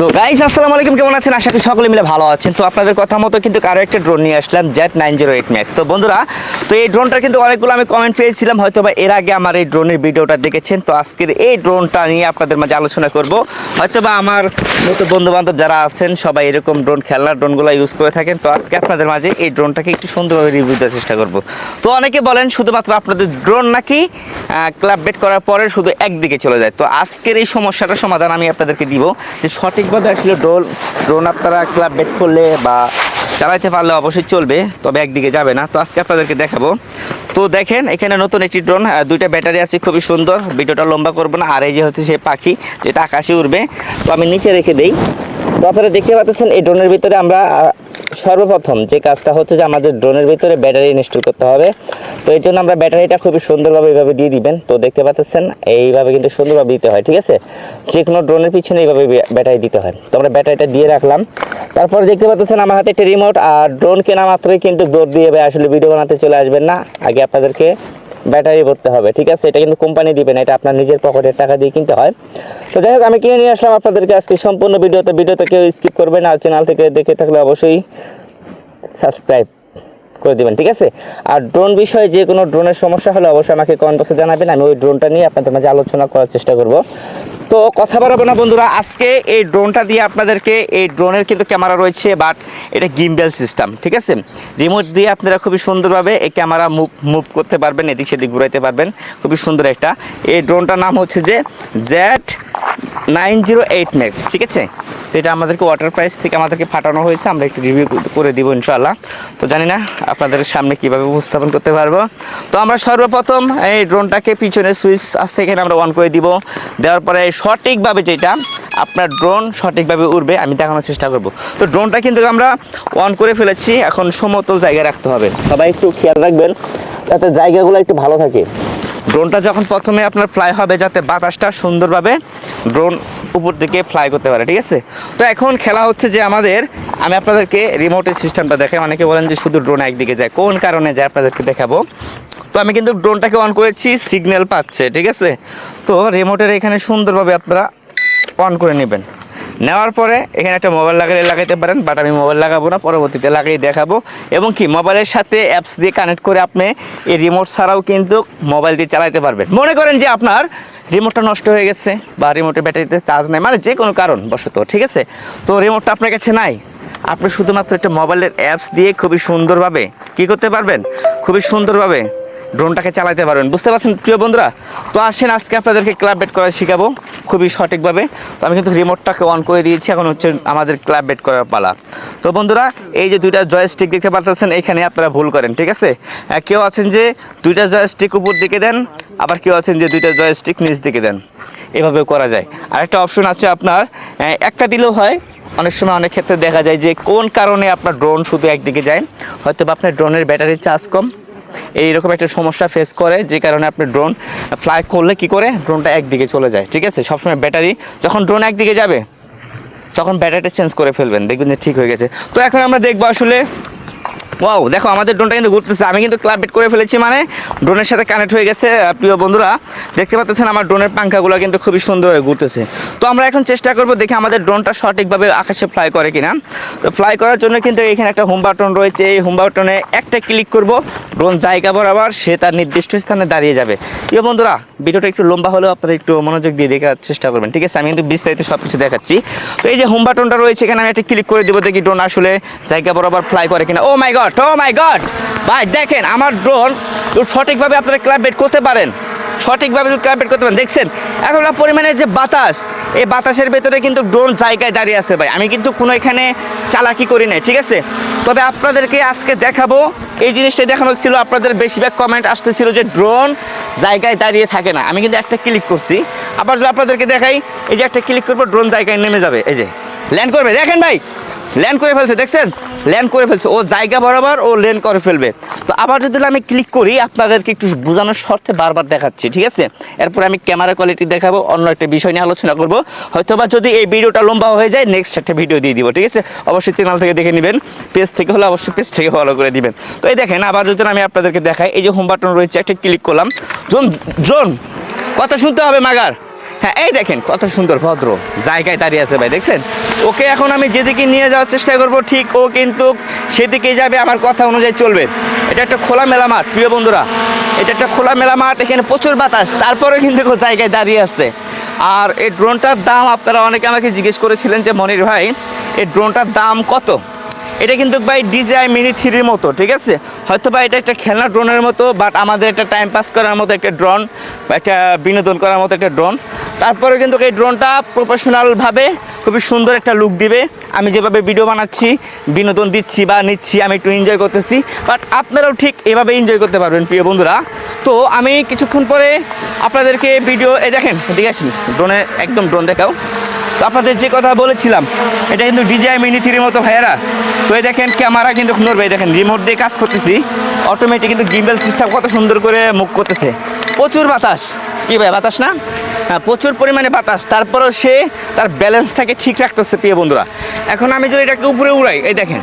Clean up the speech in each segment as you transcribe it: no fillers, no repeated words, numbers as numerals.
তো গাইস আসসালামু আলাইকুম, কেমন আছেন? আশা করি সকলে মিলে ভালো আছেন। তো আপনাদের কথা মতো কিন্তু আরো একটা ড্রোন নিয়ে আসলাম, Z908 Max। তো বন্ধুরা, তো এই ড্রোনটা কিন্তু অনেকগুলো আমি কমেন্ট পেয়েছিলাম, হয়তো বা এর আগে আমার এই ড্রোনের ভিডিওটা দেখেছেন। তো আজকের এই ড্রোনটা নিয়ে আপনাদের মাঝে আলোচনা করব। হয়তো বা আমার মতো বন্ধু বান্ধব যারা আছেন সবাই এরকম ড্রোন, খেলনার ড্রোনগুলো ইউজ করে থাকেন। তো আজকে আপনাদের মাঝে এই ড্রোনটাকে একটু সুন্দরভাবে রিভিউ দেওয়ার চেষ্টা করব। তো অনেকে বলেন শুধুমাত্র আপনাদের ড্রোন নাকি ক্লাব বেট করার পরে শুধু একদিকে চলে যায়। তো আজকের এই সমস্যাটার সমাধান আমি আপনাদেরকে দিব, যে সঠিকভাবে আসলে ড্রোন আপনারা ক্লাব বেট করলে বা চালাইতে পারলে অবশ্যই চলবে, তবে একদিকে যাবে না। তো আজকে আপনাদেরকে দেখাবো। তো দেখেন এখানে নতুন একটি ড্রোন, দুইটা ব্যাটারি আছে, খুবই সুন্দর। ভিডিওটা লম্বা করবো না। আর এই যে হচ্ছে সে পাখি যেটা আকাশে উড়বে, তো আমি নিচে রেখে দেই। তো আপনারা দেখতে পাচ্ছেন এই ড্রোনের ভিতরে আমরা সর্বপ্রথম যে কাজটা হচ্ছে যে আমাদের ড্রোনের ভিতরে ব্যাটারি ইনস্টল করতে হবে। তো এই জন্য আমরা ব্যাটারিটা খুবই সুন্দরভাবে এইভাবে দিয়ে দিবেন। তো দেখতে পাচ্ছেন এইভাবে কিন্তু সুন্দরভাবে দিতে হয়, ঠিক আছে? যে কোনো ড্রোনের পিছনে এইভাবে ব্যাটারি দিতে হয়। তো আমরা ব্যাটারিটা দিয়ে রাখলাম। তারপর দেখতে পাচ্ছেন আমার হাতে একটা রিমোট। আর ড্রোন কেনা মাত্রই কিন্তু দৌড় দিয়ে আসলে ভিডিও বানাতে চলে আসবেন না, আগে আপনাদেরকে ব্যাটারি ভরতে হবে, ঠিক আছে? এটা কিন্তু কোম্পানি দিবে না, এটা আপনার নিজের পকেটের টাকা দিয়ে কিনতে হয়। তো যাই হোক, আমি কিনে নিয়ে আসলাম আপনাদেরকে আজকে সম্পূর্ণ ভিডিওতে কেউ স্কিপ করবেন। আর চ্যানেল থেকে দেখে থাকলে অবশ্যই সাবস্ক্রাইব করে দিবেন, ঠিক আছে? আর ড্রোন বিষয়ে যে কোনো ড্রোনের সমস্যা হলে অবশ্যই আমাকে কমেন্ট বক্সে জানাবেন, আমি ওই ড্রোনটা নিয়ে আপনাদের মাঝে আলোচনা করার চেষ্টা করব। তো কথা বাড়াবো না বন্ধুরা, আজকে এই ড্রোনটা দিয়ে আপনাদেরকে, এই ড্রোনের কিন্তু ক্যামেরা রয়েছে, বাট এটা গিম্বেল সিস্টেম, ঠিক আছে? রিমোট দিয়ে আপনারা খুবই সুন্দরভাবে এই ক্যামেরা মুভ করতে পারবেন, এদিক সেদিক ঘুরাইতে পারবেন। খুবই সুন্দর একটা এই ড্রোনটার নাম হচ্ছে যে Z908 Max, ঠিক আছে? তো এটা আমাদেরকে ওয়াটার প্রাইস থেকে আমাদেরকে পাঠানো হয়েছে, আমরা একটু রিভিউ করে দিব ইনশাআল্লাহ। তো জানি না আপনাদের সামনে কীভাবে উপস্থাপন করতে পারবো। তো আমরা সর্বপ্রথম এই ড্রোনটাকে পিছনে সুইচ আছে এখানে আমরা অন করে দিব। দেওয়ার পরে সঠিকভাবে যেটা আপনার ড্রোন সঠিকভাবে উড়বে আমি দেখানোর চেষ্টা করব। তো ড্রোনটা কিন্তু আমরা অন করে ফেলেছি, এখন সমতল জায়গায় রাখতে হবে। সবাই একটু খেয়াল রাখবেন যাতে জায়গাগুলো একটু ভালো থাকে। ড্রোনটা যখন প্রথমে আপনার ফ্লাই হবে, যাতে বাতাসটা সুন্দরভাবে ড্রোন উপর দিকে ফ্লাই করতে পারে, ঠিক আছে? তো এখন খেলা হচ্ছে যে আমি আপনাদেরকে রিমোটের সিস্টেমটা দেখাই। অনেকে বলেন যে শুধু ড্রোন একদিকে যায়, কোন কারণে যায় আপনাদেরকে দেখাবো। তো আমি কিন্তু ড্রোনটাকে অন করেছি, সিগন্যাল পাচ্ছে, ঠিক আছে? তো রিমোটের এখানে সুন্দরভাবে আপনারা অন করে নেবেন। নেওয়ার পরে এখানে একটা মোবাইল লাগাইতে পারেন, বাট আমি মোবাইল লাগাবো না, পরবর্তীতে লাগিয়ে দেখাবো। এবং কি মোবাইলের সাথে অ্যাপস দিয়ে কানেক্ট করে আপনি এই রিমোট ছাড়াও কিন্তু মোবাইল দিয়ে চালাতে পারবেন। মনে করেন যে আপনার রিমোটটা নষ্ট হয়ে গেছে বা রিমোটের ব্যাটারিতে চার্জ নেই, মানে যে কোনো কারণ বশত, ঠিক আছে? তো রিমোটটা আপনার কাছে নাই, আপনি শুধুমাত্র একটা মোবাইলের অ্যাপস দিয়ে খুবই সুন্দরভাবে কী করতে পারবেন, খুবই সুন্দরভাবে ড্রোনটাকে চালাতে পারবেন। বুঝতে পারছেন প্রিয় বন্ধুরা? তো আসেন আজকে আপনাদেরকে ক্লাব বেট করা শেখাবো খুবই সঠিকভাবে। তো আমি কিন্তু রিমোটটাকে অন করে দিয়েছি, এখন হচ্ছে আমাদের ক্লাব বেট করার পালা। তো বন্ধুরা, এই যে দুইটা জয়স্টিক দেখতে পাচ্ছেন, এখানে আপনারা ভুল করেন, ঠিক আছে? কেউ আছেন যে দুইটা জয়স্টিক উপর দিকে দেন, আবার কেউ আছেন যে দুইটা জয়স্টিক নিচ দিকে দেন, এভাবেও করা যায়। আর একটা অপশন আছে আপনার একটা দিলেও হয়। অনেক সময় অনেক ক্ষেত্রে দেখা যায় যে কোন কারণে আপনার ড্রোন শুধু একদিকে যায়, হয়তো বা আপনার ড্রোনের ব্যাটারির চার্জ কম, এইরকম একটা সমস্যা ফেস করে, যে কারণে আপনি ড্রোন ফ্লাই করলে কি করে ড্রোনটা একদিকে চলে যায়, ঠিক আছে? সবসময় ব্যাটারি যখন ড্রোন একদিকে যাবে তখন ব্যাটারিটা চেঞ্জ করে ফেলবেন, দেখবেন যে ঠিক হয়ে গেছে। তো এখন আমরা দেখবো আসলে, ওয়াও, দেখো আমাদের ড্রোনটা কিন্তু ঘুরতেছে। আমি কিন্তু ক্লাব বেট করে ফেলেছি, মানে ড্রোনের সাথে কানেক্ট হয়ে গেছে। প্রিয় বন্ধুরা, দেখতে পাচ্ছেন আমার ড্রোনের পাঙ্খাগুলো কিন্তু খুবই সুন্দর হয়ে ঘুরতেছে। তো আমরা এখন চেষ্টা করব দেখি আমাদের ড্রোনটা সঠিকভাবে আকাশে ফ্লাই করে কিনা। তো ফ্লাই করার জন্য কিন্তু এখানে একটা হোম বাটন রয়েছে, এই হোম বাটনে একটা ক্লিক করব, ড্রোন জায়গা বরাবর সে তার নির্দিষ্ট স্থানে দাঁড়িয়ে যাবে। প্রিয় বন্ধুরা, ভিডিওটা একটু লম্বা হলেও আপনারা একটু মনোযোগ দিয়ে দেখার চেষ্টা করবেন, ঠিক আছে? আমি কিন্তু বিস্তারিত সব কিছু দেখাচ্ছি। তো এই যে হোম বাটনটা রয়েছে এখানে আমি একটা ক্লিক করে দেবো, দেখি ড্রোন আসলে জায়গা বরাবর ফ্লাই করে কিনা। ও মাই গড, ও মাই গড ভাই, দেখেন আমার ড্রোন সঠিকভাবে আপনারা ক্লাব বেট করতে পারেন, সঠিকভাবে ক্লাব বেট করতে পারেন। দেখছেন এখন পরিমাণে যে বাতাস, এই বাতাসের ভেতরে কিন্তু ড্রোন জায়গায় দাঁড়িয়ে আছে। ভাই আমি কিন্তু কোনো এখানে চালাকি করি নাই, ঠিক আছে? তবে আপনাদেরকে আজকে দেখাবো, এই জিনিসটাই দেখানো ছিল। আপনাদের বেশিরভাগ কমেন্ট আসতেছিল যে ড্রোন জায়গায় দাঁড়িয়ে থাকে না। আমি কিন্তু একটা ক্লিক করছি, আবার আপনাদেরকে দেখাই, এই যে একটা ক্লিক করবো ড্রোন জায়গায় নেমে যাবে, এই যে ল্যান্ড করবে। দেখেন ভাই, ল্যান্ড করে ফেলছে, দেখছেন? ল্যান্ড করে ফেলছে, ও জায়গা বরাবর ও ল্যান্ড করে ফেলবে। তো আবার যদি আমি ক্লিক করি, আপনাদেরকে একটু বোঝানোর স্বার্থে বারবার দেখাচ্ছি, ঠিক আছে? এরপর আমি ক্যামেরা কোয়ালিটি দেখাবো, অন্য একটা বিষয় নিয়ে আলোচনা করবো। হয়তোবা যদি এই ভিডিওটা লম্বা হয়ে যায়, নেক্সট একটা ভিডিও দিয়ে দিব, ঠিক আছে? অবশ্যই চ্যানেল থেকে দেখে নেবেন, পেজ থেকে হলে অবশ্যই পেজ থেকে ফলো করে দিবেন। তো এই দেখেন, আবার যদি আমি আপনাদেরকে দেখাই, এই যে হোম বাটন রয়েছে, একটা ক্লিক করলাম, ড্রোন ড্রোন কথা শুনতে হবে মাগার, হ্যাঁ এই দেখেন কত সুন্দর ভদ্র জায়গায় দাঁড়িয়ে আছে ভাই, দেখছেন? ওকে এখন আমি যেদিকে নিয়ে যাওয়ার চেষ্টা করব ঠিক ও কিন্তু সেদিকেই যাবে, আমার কথা অনুযায়ী চলবে। এটা একটা খোলামেলা মাঠ প্রিয় বন্ধুরা, এটা একটা খোলামেলা মাঠ, এখানে প্রচুর বাতাস, তারপরে কিন্তু ও জায়গায় দাঁড়িয়ে আছে। আর এই ড্রোনটার দাম আপনারা অনেকে আমাকে জিজ্ঞেস করেছিলেন যে মনির ভাই এই ড্রোনটার দাম কত। এটা কিন্তু ভাই DJI Mini 3 মতো, ঠিক আছে? হয়তো বা এটা একটা খেলনা ড্রোনের মতো, বাট আমাদের একটা টাইম পাস করার মতো একটা ড্রোন বা একটা বিনোদন করার মতো একটা ড্রোন। তারপরে কিন্তু এই ড্রোনটা প্রফেশনালভাবে খুবই সুন্দর একটা লুক দিবে। আমি যেভাবে ভিডিও বানাচ্ছি, বিনোদন দিচ্ছি বা নিচ্ছি, আমি একটু এনজয় করতেছি, বাট আপনারাও ঠিক এভাবে এনজয় করতে পারবেন প্রিয় বন্ধুরা। তো আমি কিছুক্ষণ পরে আপনাদেরকে ভিডিও এই দেখেন এদিকে আসেন, ড্রোনে একদম ড্রোন দেখাও। তো আপনাদের যে কথা বলেছিলাম এটা কিন্তু DJI Mini 3 মতো ভাইয়েরা। তো এই দেখেন ক্যামেরা কিন্তু নড়বে, এই দেখেন রিমোট দিয়ে কাজ করতেছি, অটোমেটিক কিন্তু গিম্বল সিস্টেম কত সুন্দর করে মুভ করতেছে। প্রচুর বাতাস, কি ভাই বাতাস না? হ্যাঁ প্রচুর পরিমাণে বাতাস, তারপরেও সে তার ব্যালেন্সটাকে ঠিক রাখতেছে প্রিয় বন্ধুরা। এখন আমি যদি এটাকে উপরে উড়াই, এই দেখেন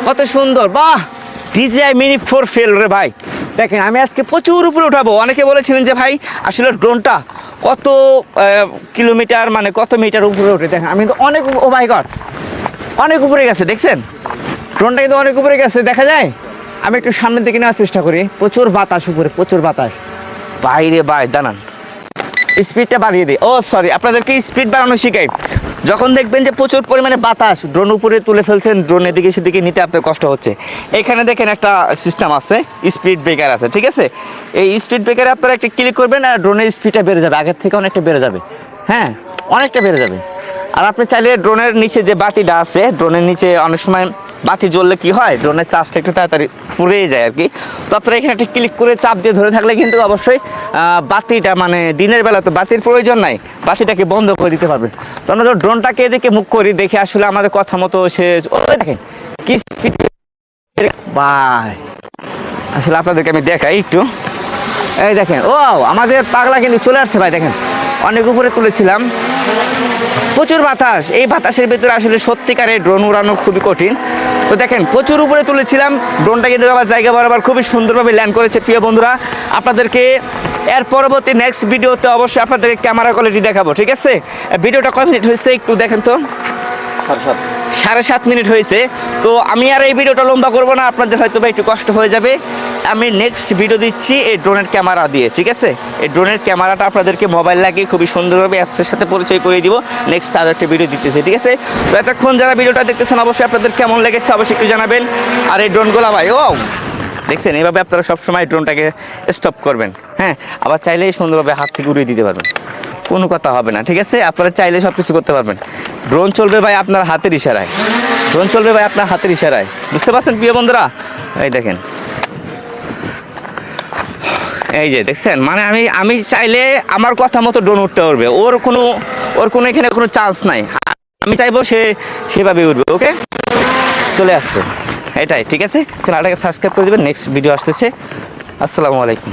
কত সুন্দর, বাহ DJI Mini 4 ফেল রে ভাই। দেখেন আমি আজকে প্রচুর উপরে উঠাবো। অনেকে বলেছিলেন যে ভাই আসলে ড্রোনটা কত কিলোমিটার মানে কত মিটার উপরে ওঠে, দেখেন আমি কিন্তু অনেক, ও মাই গড অনেক উপরে গেছে, দেখছেন ড্রোনটা কিন্তু অনেক উপরে গেছে, দেখা যায়। আমি একটু সামনের দিকে নেওয়ার চেষ্টা করি, প্রচুর বাতাস উপরে, প্রচুর বাতাস। বাইরে বাই দাঁড়ান, স্পিডটা বাড়িয়ে দিই। ও সরি, আপনাদেরকে স্পিড বাড়ানো শিখাই। যখন দেখবেন যে প্রচুর পরিমাণে বাতাস, ড্রোন উপরে তুলে ফেলছেন, ড্রোন এদিকে সেদিকে নিতে আপনার কষ্ট হচ্ছে, এখানে দেখেন একটা সিস্টেম আছে, স্পিড ব্রেকার আছে, ঠিক আছে? এই স্পিড ব্রেকারে আপনারা একটা ক্লিক করবেন আর ড্রোনের স্পিডটা বেড়ে যাবে, আগের থেকে অনেকটা বেড়ে যাবে। হ্যাঁ অনেকটা বেড়ে যাবে। আর আপনি চাইলে ড্রোনের নিচে যে বাতিটা আছে, ড্রোনের নিচে অনেক সময় বাতি জ্বললে কি হয়, ড্রোনের চার্জটা একটু তাড়াতাড়ি ফুরিয়ে যায় আর কি। তো আপনারা এখানে একটা ক্লিক করে চাপ দিয়ে ধরে থাকলে কিন্তু অবশ্যই বাতিটা মানে দিনের বেলা তো বাতির প্রয়োজন নাই, বাতিটাকে বন্ধ করে দিতে পারবেন। তো আমরা যখন ড্রোনটাকে এদিকে মুখ করি, দেখে আসলে আমাদের কথা মতো সে দেখেন কি স্পিড ভাই। আসলে আপনাদেরকে আমি দেখাই একটু, এই দেখেন ও আমাদের পাগলা কিন্তু চলে আসছে ভাই, দেখেন অনেক উপরে তুলেছিলাম, প্রচুর বাতাস, এই বাতাসের ভিতরে আসলে সত্যিকারের ড্রোন উড়ানো খুবই কঠিন। তো দেখেন প্রচুর উপরে তুলেছিলাম, ড্রোনটা কিন্তু আবার জায়গা বরাবর খুবই সুন্দরভাবে ল্যান্ড করেছে প্রিয় বন্ধুরা। আপনাদেরকে এর পরবর্তী নেক্সট ভিডিওতে অবশ্যই আপনাদেরকে ক্যামেরা কোয়ালিটি দেখাবো, ঠিক আছে? ভিডিওটা কয় মিনিট হয়েছে একটু দেখেন তো, 7.5 মিনিট হয়েছে। তো আমি আর এই ভিডিওটা লম্বা করবো না, আপনাদের হয়তো বা একটু কষ্ট হয়ে যাবে। আমি নেক্সট ভিডিও দিচ্ছি এই ড্রোনের ক্যামেরা দিয়ে, ঠিক আছে? এই ড্রোনের ক্যামেরাটা আপনাদেরকে মোবাইল লাগিয়ে খুবই সুন্দরভাবে অ্যাপসের সাথে পরিচয় করে দিব, নেক্সট আরও একটা ভিডিও দিতেছি, ঠিক আছে? তো এতক্ষণ যারা ভিডিওটা দেখতেছেন অবশ্যই আপনাদের কেমন লেগেছে অবশ্যই একটু জানাবেন। আর এই ড্রোনগুলো ভাই ও দেখছেন এইভাবে আপনারা সবসময় ড্রোনটাকে স্টপ করবেন, হ্যাঁ? আবার চাইলেই সুন্দরভাবে হাত থেকে উড়িয়ে দিতে পারবেন, কোনো কথা হবে না, ঠিক আছে? আপনারা চাইলে সব কিছু করতে পারবেন। ড্রোন চলবে ভাই আপনার হাতের ইশারায়, ড্রোন চলবে ভাই আপনার হাতের ইশারায়, বুঝতে পারছেন প্রিয় বন্ধুরা? এই দেখেন এই যে দেখছেন, মানে আমি চাইলে আমার কথা মতো ড্রোন উঠতে পারবে, ওর কোনো এখানে কোনো চান্স নাই। আমি চাইবো সে সেভাবে উঠবে। ওকে চলে আসছে এটাই, ঠিক আছে? চ্যানেলটাকে সাবস্ক্রাইব করে দেবেন, নেক্সট ভিডিও আসতেছে। আসসালামু আলাইকুম।